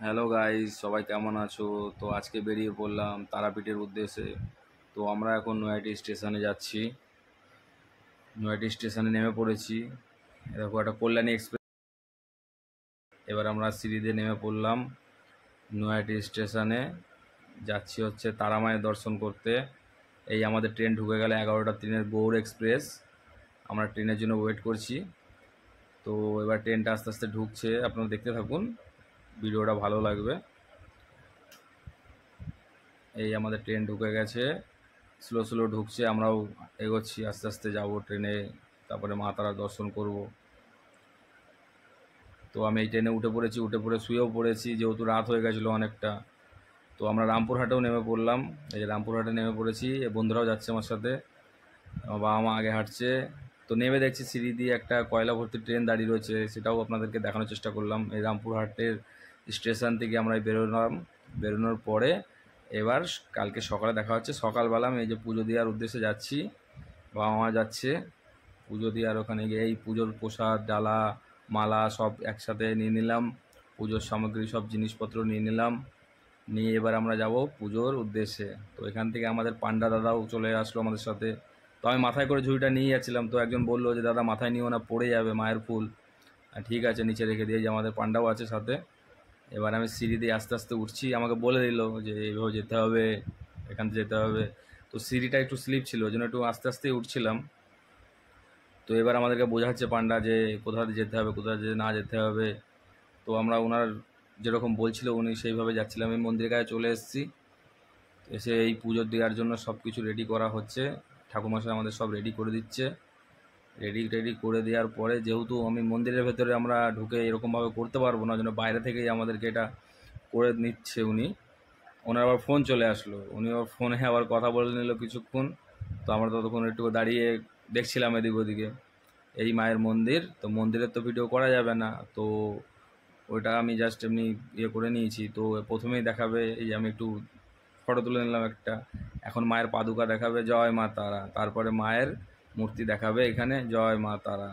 Hello guys, সবাই কেমন আছো? তো আজকে বেরিয়ে পড়লাম তারাপীঠের উদ্দেশ্যে। তো আমরা এখন নৈহাটি স্টেশনে যাচ্ছি। নৈহাটি স্টেশনে নেমে পড়েছি। দেখো একটা কল্যাণী এক্সপ্রেস। এবার আমরা সিঁড়িতে নেমে পড়লাম। নৈহাটি স্টেশনে যাচ্ছি হচ্ছে তারামায়ের দর্শন করতে। এই আমাদের ট্রেন ঢুকে গেল 11টা 3-এর গৌড় এক্সপ্রেস। আমরা ট্রেনের জন্য ওয়েট করছি। তো এবার ট্রেনটা আস্তে আস্তে ঢুকছে, আপনারা দেখতে থাকুন, ভিডিওটা ভালো লাগবে। এই আমাদের ট্রেন ঢুকে গেছে, স্লো স্লো ঢুকছে, আমরাও এগোচ্ছি, আস্তে আস্তে যাব ট্রেনে, তারপরে মা তারা দর্শন করব। তো আমি এই ট্রেনে উঠে পড়েছি, উঠে পড়ে শুয়েও পড়েছি, যেহেতু রাত হয়ে গেছিলো অনেকটা। তো আমরা রামপুরহাটেও নেমে পড়লাম। এই যে রামপুরহাটে নেমে পড়েছি, বন্ধুরাও যাচ্ছে আমার সাথে, আমার বাবা মা আগে হাঁটছে। তো নেমে দেখছি সিঁড়ি দিয়ে একটা কয়লা ভর্তি ট্রেন দাঁড়িয়ে রয়েছে, সেটাও আপনাদেরকে দেখানোর চেষ্টা করলাম। এই রামপুরহাটের স্টেশন থেকে আমরা বেরোলাম। বেরোনোর পরে এবার কালকে সকালে দেখা হচ্ছে। সকালবেলা আমি এই যে পুজো দেওয়ার উদ্দেশ্যে যাচ্ছি, বাবা মা যাচ্ছে পুজো দেওয়ার ওখানে গিয়ে এই পুজোর প্রসাদ, ডালা, মালা সব একসাথে নিয়ে নিলাম, পুজোর সামগ্রী সব জিনিসপত্র নিয়ে নিলাম, নিয়ে এবার আমরা যাব পুজোর উদ্দেশ্যে। তো এখান থেকে আমাদের পান্ডা দাদাও চলে আসলো আমাদের সাথে। তো আমি মাথায় করে ঝুড়িটা নিয়ে যাচ্ছিলাম, তো একজন বললো যে দাদা মাথায় নিও না, পড়ে যাবে মায়ের ফুল। ঠিক আছে, নিচে রেখে দিয়ে, যে আমাদের পান্ডাও আছে সাথে। এবার আমি সিঁড়ি দিয়ে আস্তে আস্তে উঠছি, আমাকে বলে দিল যে এইভাবে যেতে হবে, এখান থেকে যেতে হবে। তো সিঁড়িটা একটু স্লিপ ছিল, ওই জন্য একটু আস্তে আস্তেই উঠছিলাম। তো এবার আমাদেরকে বোঝাচ্ছে পান্ডা যে কোথায় যেতে হবে, কোথায় না যেতে হবে। তো আমরা ওনার যেরকম বলছিল উনি সেইভাবে যাচ্ছিলাম। এই মন্দিরের কাছে চলে এসেছি, এসে এই পুজো দেওয়ার জন্য সব কিছু রেডি করা হচ্ছে। ঠাকুরমশাই আমাদের সব রেডি করে দিচ্ছে। রেডি করে দেওয়ার পরে, যেহেতু আমি মন্দিরের ভেতরে আমরা ঢুকে এরকমভাবে করতে পারবো না, জন্য বাইরে থেকেই আমাদেরকে এটা করে নিচ্ছে উনি। ওনার আবার ফোন চলে আসলো, উনি আবার ফোনে আবার কথা বলে নিল কিছুক্ষণ। তো আমরা ততক্ষণ একটু দাঁড়িয়ে দেখছিলাম এদিক ওদিকে। এই মায়ের মন্দির, তো মন্দিরের তো ভিডিও করা যাবে না, তো ওইটা আমি জাস্ট এমনি ইয়ে করে নিয়েছি। তো প্রথমেই দেখাবে, এই যে আমি একটু ফটো তুলে নিলাম একটা। এখন মায়ের পাদুকা দেখাবে, জয় মা তারা। তারপরে মায়ের মূর্তি দেখাবে এখানে, জয় মা তারা।